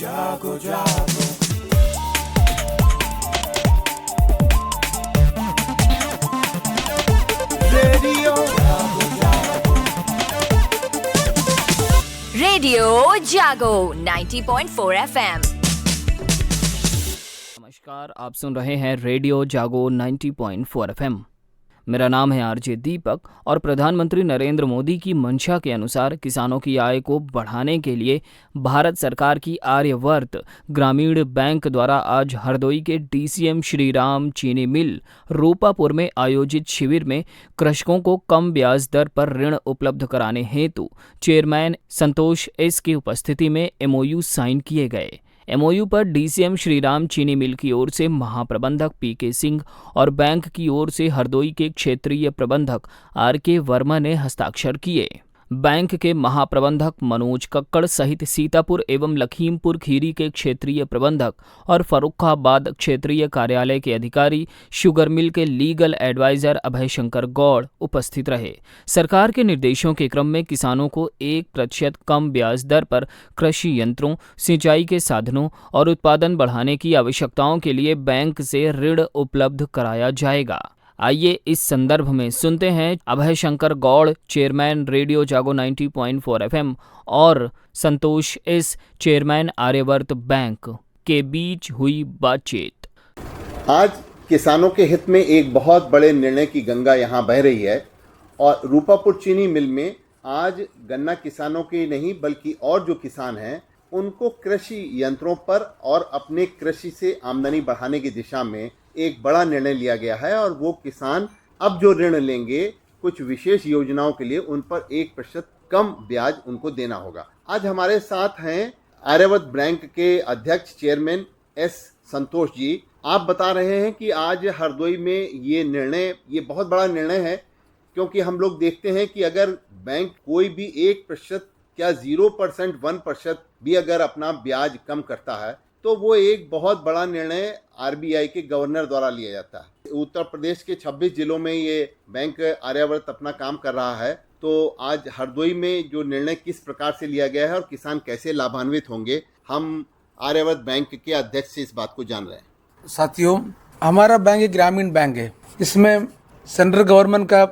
जागो जागो रेडियो जागो जागो रेडियो जागो 90.4 FM। नमस्कार, आप सुन रहे हैं रेडियो जागो 90.4 FM। मेरा नाम है आरजे दीपक और प्रधानमंत्री नरेंद्र मोदी की मंशा के अनुसार किसानों की आय को बढ़ाने के लिए भारत सरकार की आर्यवर्त ग्रामीण बैंक द्वारा आज हरदोई के डीसीएम श्रीराम चीनी मिल रूपापुर में आयोजित शिविर में कृषकों को कम ब्याज दर पर ऋण उपलब्ध कराने हेतु चेयरमैन संतोष एस की उपस्थिति में एमओयू साइन किए गए। एमओयू पर डीसीएम श्रीराम चीनी मिल की ओर से महाप्रबंधक पीके सिंह और बैंक की ओर से हरदोई के क्षेत्रीय प्रबंधक आरके वर्मा ने हस्ताक्षर किए। बैंक के महाप्रबंधक मनोज कक्कड़ सहित सीतापुर एवं लखीमपुर खीरी के क्षेत्रीय प्रबंधक और फर्रुखाबाद क्षेत्रीय कार्यालय के अधिकारी, शुगर मिल के लीगल एडवाइजर अभय शंकर गौड़ उपस्थित रहे। सरकार के निर्देशों के क्रम में किसानों को 1% कम ब्याज दर पर कृषि यंत्रों, सिंचाई के साधनों और उत्पादन बढ़ाने की आवश्यकताओं के लिए बैंक से ऋण उपलब्ध कराया जाएगा। आइए इस संदर्भ में सुनते हैं अभय शंकर गौड़, चेयरमैन रेडियो जागो 90.4 FM और संतोष एस, चेयरमैन आर्यवर्त बैंक के बीच हुई बातचीत। आज किसानों के हित में एक बहुत बड़े निर्णय की गंगा यहाँ बह रही है और रूपापुर चीनी मिल में आज गन्ना किसानों के नहीं बल्कि और जो किसान हैं उनको कृषि यंत्रों पर और अपने कृषि से आमदनी बढ़ाने की दिशा में एक बड़ा निर्णय लिया गया है और वो किसान अब जो ऋण लेंगे कुछ विशेष योजनाओं के लिए उन पर 1% कम ब्याज उनको देना होगा। आज हमारे साथ हैं आर्यवर्त बैंक के अध्यक्ष चेयरमैन एस संतोष जी। आप बता रहे हैं कि आज हरदोई में ये बहुत बड़ा निर्णय है, क्योंकि हम लोग देखते हैं कि अगर बैंक कोई भी 1% क्या 0%, 1% भी अगर अपना ब्याज कम करता है तो वो एक बहुत बड़ा निर्णय आरबीआई के गवर्नर द्वारा लिया जाता है। उत्तर प्रदेश के 26 जिलों में ये बैंक आर्यवर्त अपना काम कर रहा है। तो आज हरदोई में जो निर्णय किस प्रकार से लिया गया है और किसान कैसे लाभान्वित होंगे, हम आर्यवर्त बैंक के अध्यक्ष से इस बात को जान रहे हैं। साथियों, हमारा बैंक एक ग्रामीण बैंक है। इसमें सेंट्रल गवर्नमेंट का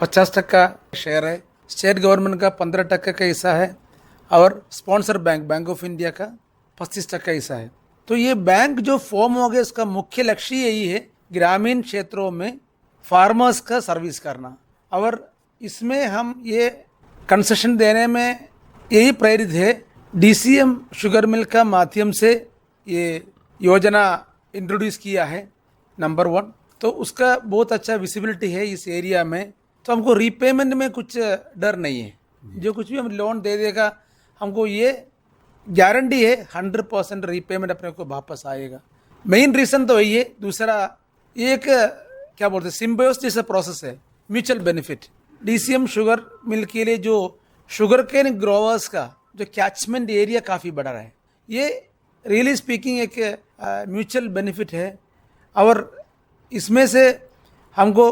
50% शेयर है, स्टेट गवर्नमेंट का 15% का हिस्सा है और स्पॉन्सर बैंक ऑफ इंडिया का 25% हिस्सा है। तो ये बैंक जो फॉर्म हो गया उसका मुख्य लक्ष्य यही है, ग्रामीण क्षेत्रों में फार्मर्स का सर्विस करना। और इसमें हम ये कंसेशन देने में यही प्रेरित है, डीसीएम शुगर मिल का माध्यम से ये योजना इंट्रोड्यूस किया है नंबर 1। तो उसका बहुत अच्छा विजिबिलिटी है इस एरिया में। तो हमको रीपेमेंट में कुछ डर नहीं है, जो कुछ भी हम लोन दे देगा हमको ये गारंटी है 100% रीपेमेंट अपने को वापस आएगा। मेन रीज़न तो वही है। दूसरा एक क्या बोलते हैं, सिम्बायोसिस जैसा प्रोसेस है, mutual benefit. DCM sugar mill के लिए जो शुगर केन ग्रोवर्स का जो कैचमेंट एरिया काफ़ी बड़ा है, ये रियली स्पीकिंग एक म्यूचुअल बेनिफिट है। और इसमें से हमको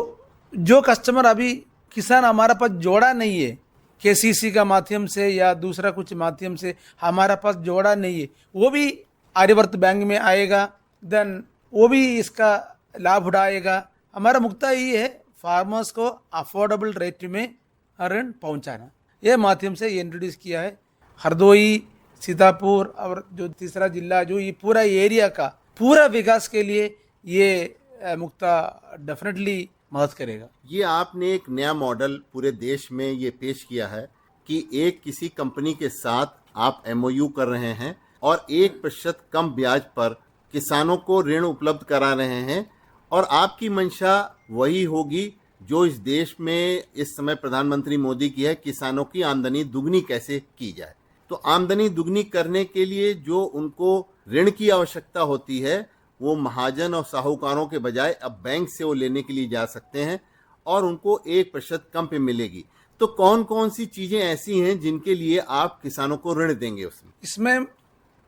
जो कस्टमर अभी किसान हमारा पास जोड़ा नहीं है, केसीसी का माध्यम से या दूसरा कुछ माध्यम से हमारा पास जोड़ा नहीं है, वो भी आर्यवर्त बैंक में आएगा, देन वो भी इसका लाभ उठाएगा। हमारा मुद्दा ये है फार्मर्स को अफोर्डेबल रेट में ऋण पहुंचाना। ये माध्यम से ये इंट्रोड्यूस किया है। हरदोई, सीतापुर और जो तीसरा जिला, जो ये पूरा एरिया का पूरा विकास के लिए ये मुक्ता डेफिनेटली मदद करेगा। ये आपने एक नया मॉडल पूरे देश में ये पेश किया है कि एक किसी कंपनी के साथ आप एमओयू कर रहे हैं और 1% कम ब्याज पर किसानों को ऋण उपलब्ध करा रहे हैं और आपकी मंशा वही होगी जो इस देश में इस समय प्रधानमंत्री मोदी की है, किसानों की आमदनी दुगनी कैसे की जाए। तो आमदनी दुगनी करने के लिए जो उनको ऋण की आवश्यकता होती है वो महाजन और साहूकारों के बजाय अब बैंक से वो लेने के लिए जा सकते हैं और उनको 1% कम पे मिलेगी। तो कौन कौन सी चीजें ऐसी हैं जिनके लिए आप किसानों को ऋण देंगे? इसमें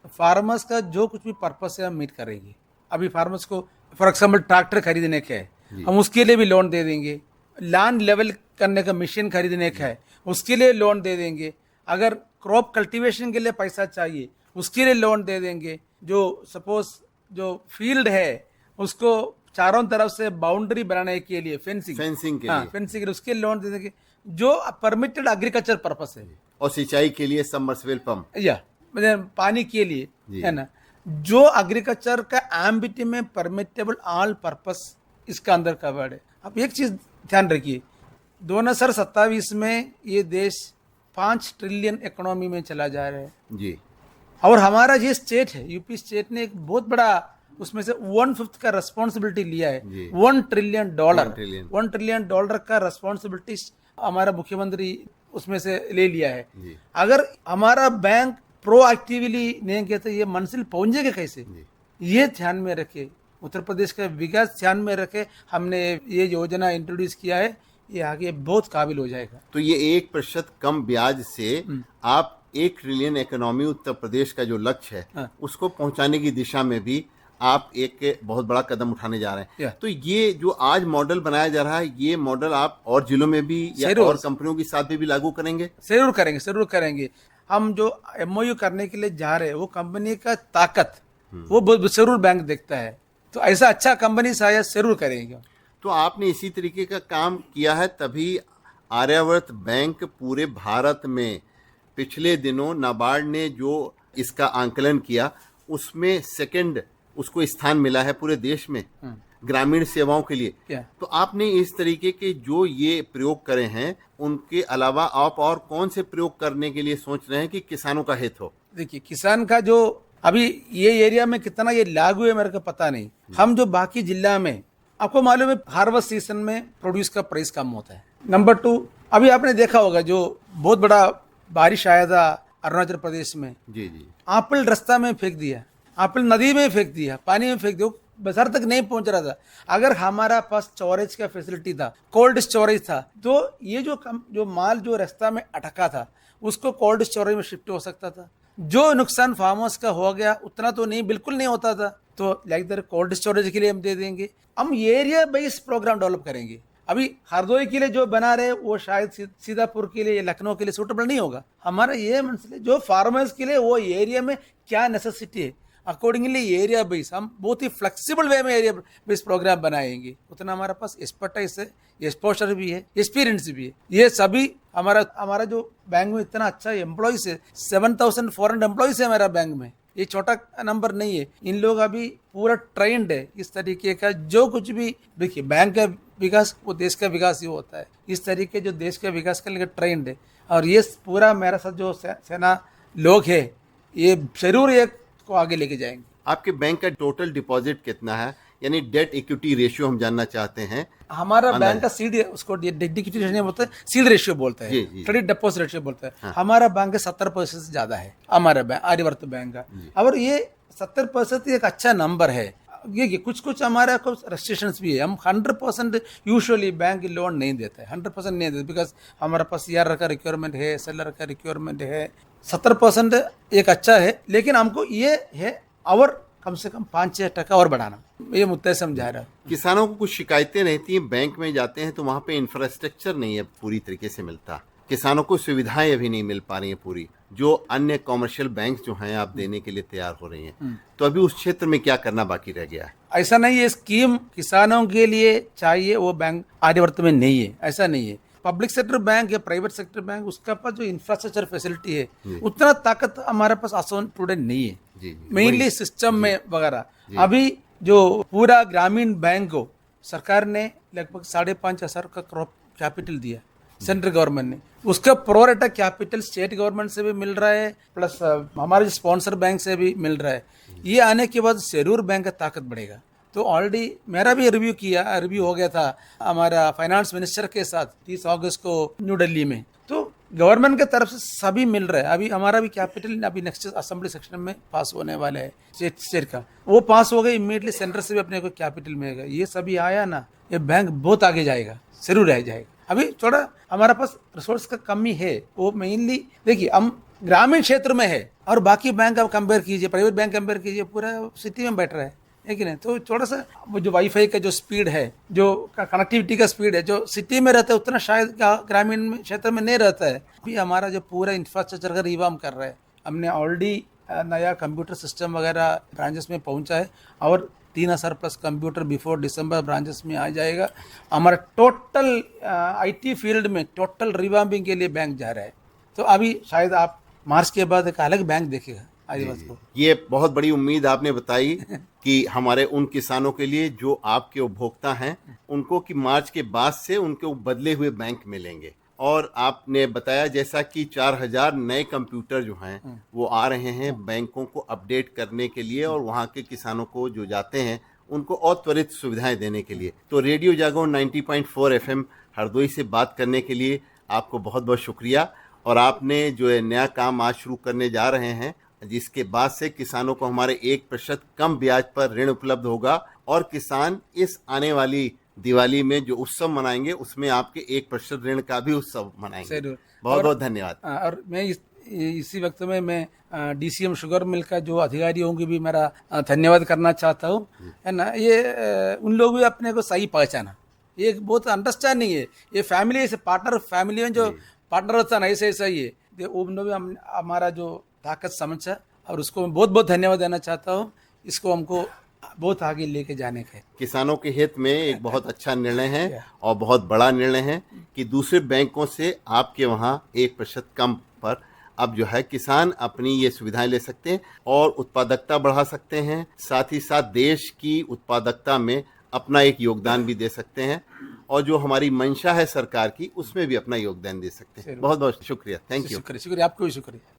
फार्मर्स का जो कुछ भी पर्पस है हम मीट करेंगे। अभी फार्मर्स को फॉर एग्जाम्पल ट्रैक्टर खरीदने का है, हम उसके लिए भी लोन दे देंगे। लैंड लेवल करने का मशीन खरीदने का है, उसके लिए लोन दे देंगे। अगर क्रॉप कल्टीवेशन के लिए पैसा चाहिए उसके लिए लोन दे देंगे। जो सपोज जो फील्ड है उसको चारों तरफ से बाउंड्री बनाने के लिए फेंसिंग के लिए फेंसिंग उसके लोन दे देंगे जो परमिटेड एग्रीकल्चर पर्पस है। और सिंचाई के लिए सबमर्सिबल पंप या मतलब पानी के लिए है ना, जो एग्रीकल्चर का एम्बिटी में परमिटेबल ऑल पर्पस इसका अंदर कवर्ड है। अब एक चीज ध्यान रखिए, 2027 में ये देश 5 ट्रिलियन इकोनॉमी में चला जा रहा है जी। और हमारा ये स्टेट है यूपी स्टेट ने एक बहुत बड़ा उसमें से 1/5 का रेस्पॉन्सिबिलिटी लिया है। $1 ट्रिलियन $1 ट्रिलियन का रेस्पॉन्सिबिलिटी हमारा मुख्यमंत्री उसमें से ले लिया है। अगर हमारा बैंक प्रोएक्टिवली नहीं किया तो ये मंजिल पहुंचेगा कैसे, ये ध्यान में रखे, उत्तर प्रदेश का विकास ध्यान में रखे हमने ये योजना इंट्रोड्यूस किया है, ये आगे बहुत काबिल हो जाएगा। तो ये 1% कम ब्याज से आप 1 ट्रिलियन इकोनॉमी उत्तर प्रदेश का जो लक्ष्य है उसको पहुंचाने की दिशा में भी आप एक बहुत बड़ा कदम उठाने जा रहे हैं। तो ये जो आज मॉडल बनाया जा रहा है, ये मॉडल आप और जिलों में भी या और कंपनियों के साथ भी लागू करेंगे? जरूर करेंगे। हम जो MOU करने के लिए जा रहे हैं वो कंपनी का ताकत वो जरूर बैंक देखता है, तो ऐसा अच्छा कंपनी शायद जरूर करेंगे। तो आपने इसी तरीके का काम किया है, तभी आर्यावर्त बैंक पूरे भारत में पिछले दिनों नाबार्ड ने जो इसका आंकलन किया उसमें सेकंड उसको स्थान मिला है पूरे देश में ग्रामीण सेवाओं के लिए। तो आपने इस तरीके के जो ये प्रयोग करे हैं उनके अलावा आप और कौन से प्रयोग करने के लिए सोच रहे हैं कि किसानों का हित हो? देखिए, किसान का जो अभी ये एरिया में कितना ये लागू है मेरे को पता नहीं। हम जो बाकी जिला में आपको मालूम है हार्वेस्ट सीजन में प्रोड्यूस का प्राइस कम होता है। नंबर 2, अभी आपने देखा होगा जो बहुत बड़ा बारिश आया था अरुणाचल प्रदेश में, जी, एप्पल रास्ता में फेंक दिया, एप्पल नदी में फेंक दिया, पानी में फेंक दिया, बाजार तक नहीं पहुंच रहा था। अगर हमारा पास स्टोरेज का फैसिलिटी था, कोल्ड स्टोरेज था, तो ये जो माल जो रास्ता में अटका था उसको कोल्ड स्टोरेज में शिफ्ट हो सकता था। जो नुकसान फार्म हाउस का हो गया उतना तो नहीं, बिल्कुल नहीं होता था। तो लाइक दर कोल्ड स्टोरेज के लिए हम दे देंगे। हम एरिया बेस्ड प्रोग्राम डेवलप करेंगे। अभी हरदोई के लिए जो बना रहे वो शायद सीतापुर के लिए या लखनऊ के लिए सूटेबल नहीं होगा। हमारा ये मसले जो फार्मर्स के लिए वो एरिया में क्या नेसेसिटी है अकॉर्डिंगली एरिया बेस हम बहुत ही फ्लेक्सिबल वे में एरिया बेस प्रोग्राम बनाएंगे। उतना हमारे पास एक्सपर्टाइज है, एक्सपोजर भी है, एक्सपीरियंस भी है। ये सभी हमारा जो बैंक में इतना अच्छा एम्प्लॉइज है, 7400 एम्प्लॉइज है हमारा बैंक में, ये छोटा नंबर नहीं है। इन लोग अभी पूरा ट्रेंड है इस तरीके का। जो कुछ भी देखिए, बैंक का विकास वो देश का विकास ही होता है। इस तरीके जो देश का विकास का ट्रेंड है, और ये पूरा मेरा साथ जो सेना लोग है ये जरूर एक को आगे लेके जाएंगे। आपके बैंक का टोटल डिपॉजिट कितना है, यानी डेट इक्विटी रेशियो हम जानना चाहते हैं। हमारा बैंक का सीड उसको डेट इक्विटी रेशियो बोलते हैं, सीड रेशियो बोलते हैं, क्रेडिट डिपॉजिट रेशियो बोलते हैं। हाँ। हमारा बैंक का 70% से ज्यादा है हमारा बैंक आर्यावर्त बैंक का। और ये 70% एक अच्छा नंबर है। ये कुछ हमारा कुछ रेस्ट्रिक्शंस भी है। हम 100% यूजुअली बैंक लोन नहीं देते, 100% नहीं देते, बिकॉज हमारे पास सीआर का रिक्वायरमेंट है, सेलर का रिक्वायरमेंट है। 70% एक अच्छा है, लेकिन हमको ये है और कम से कम 5-6 टका और बढ़ाना, ये मुद्दा समझा रहा है। किसानों को कुछ शिकायतें रहती हैं, बैंक में जाते हैं तो वहाँ पे इंफ्रास्ट्रक्चर नहीं है पूरी तरीके से मिलता, किसानों को सुविधाएं अभी नहीं मिल पा रही हैं पूरी, जो अन्य कॉमर्शियल बैंक जो हैं आप देने के लिए तैयार हो रही हैं। तो अभी उस क्षेत्र में क्या करना बाकी रह गया है? ऐसा नहीं है स्कीम किसानों के लिए चाहिए वो बैंक आर्यावर्त में नहीं है, ऐसा नहीं है। पब्लिक सेक्टर बैंक या प्राइवेट सेक्टर बैंक उसका पास जो इंफ्रास्ट्रक्चर फैसिलिटी है उतना ताकत हमारे पास आसान टूडेंट नहीं है, मेनली सिस्टम में वगैरह। अभी जो पूरा ग्रामीण बैंक को सरकार ने लगभग 5,500 का क्रॉप कैपिटल दिया सेंट्रल गवर्नमेंट ने, उसका प्रोरेटा कैपिटल स्टेट गवर्नमेंट से भी मिल रहा है, प्लस हमारे स्पॉन्सर बैंक से भी मिल रहा है। ये आने के बाद जरूर बैंक का ताकत बढ़ेगा। तो ऑलरेडी मेरा भी रिव्यू हो गया था हमारा फाइनेंस मिनिस्टर के साथ 30 अगस्त को न्यू दिल्ली में। तो गवर्नमेंट के तरफ से सभी मिल रहा है। अभी हमारा भी कैपिटल अभी नेक्स्ट असेंबली सेक्शन में पास होने वाला है स्टेट का, वो पास हो गया, इमीडिएटली सेंटर से भी अपने को कैपिटल मिलेगा। ये सभी आया ना, ये बैंक बहुत आगे जाएगा, जरूर रह जाएगा। अभी थोड़ा हमारा पास रिसोर्स का कमी है, वो मेनली देखिए हम ग्रामीण क्षेत्र में है, और बाकी बैंक आप कंपेयर कीजिए, प्राइवेट बैंक कंपेयर कीजिए, पूरा सिटी में बैठ रहा है, है कि नहीं। तो थोड़ा सा वो जो वाईफाई का जो स्पीड है, जो कनेक्टिविटी का स्पीड है, जो सिटी में रहता है उतना शायद ग्रामीण क्षेत्र में नहीं रहता है। अभी हमारा जो पूरा इंफ्रास्ट्रक्चर का रिवाम कर रहा है, हमने ऑलरेडी नया कंप्यूटर सिस्टम वगैरह ब्रांचेस में पहुंचा है और 3000 प्लस कंप्यूटर बिफोर दिसंबर ब्रांचेस में आ जाएगा। हमारा टोटल आईटी फील्ड में टोटल रिवाम्पिंग के लिए बैंक जा रहा है। तो अभी शायद आप मार्च के बाद एक अलग बैंक देखेगा आदिवासी को। ये बहुत बड़ी उम्मीद आपने बताई कि हमारे उन किसानों के लिए जो आपके उपभोक्ता हैं उनको कि मार्च के बाद से उनको बदले हुए बैंक मिलेंगे। और आपने बताया जैसा कि 4000 नए कंप्यूटर जो हैं वो आ रहे हैं बैंकों को अपडेट करने के लिए और वहाँ के किसानों को जो जाते हैं उनको और त्वरित सुविधाएं देने के लिए। तो रेडियो जागरण 90.4 FM हरदोई से बात करने के लिए आपको बहुत बहुत शुक्रिया। और आपने जो है नया काम आज शुरू करने जा रहे हैं जिसके बाद से किसानों को हमारे 1% कम ब्याज पर ऋण उपलब्ध होगा और किसान इस आने वाली दिवाली में जो उत्सव मनाएंगे उसमें आपके 1% ऋण का भी उत्सव मनाएंगे। बहुत बहुत धन्यवाद। और मैं इसी वक्त में मैं डीसीएम शुगर मिल का जो अधिकारी होंगे भी मेरा धन्यवाद करना चाहता हूँ, है ना। ये उन लोग भी अपने को सही पहचाना, ये एक बहुत अंडरस्टैंडिंग है। ये फैमिली से पार्टनर, फैमिली में जो पार्टनर होता है ना, ऐसे ऐसा ही है। उन भी हमारा जो ताकत समझा और उसको मैं बहुत बहुत धन्यवाद देना चाहता हूँ। इसको हमको बहुत आगे लेके जाने का। किसानों के हित में एक बहुत अच्छा निर्णय है और बहुत बड़ा निर्णय है कि दूसरे बैंकों से आपके वहाँ 1% कम पर अब जो है किसान अपनी ये सुविधाएं ले सकते हैं और उत्पादकता बढ़ा सकते हैं, साथ ही साथ देश की उत्पादकता में अपना एक योगदान भी दे सकते हैं और जो हमारी मंशा है सरकार की उसमें भी अपना योगदान दे सकते हैं। बहुत बहुत शुक्रिया। Thank you. शुक्रिया, आपको भी शुक्रिया।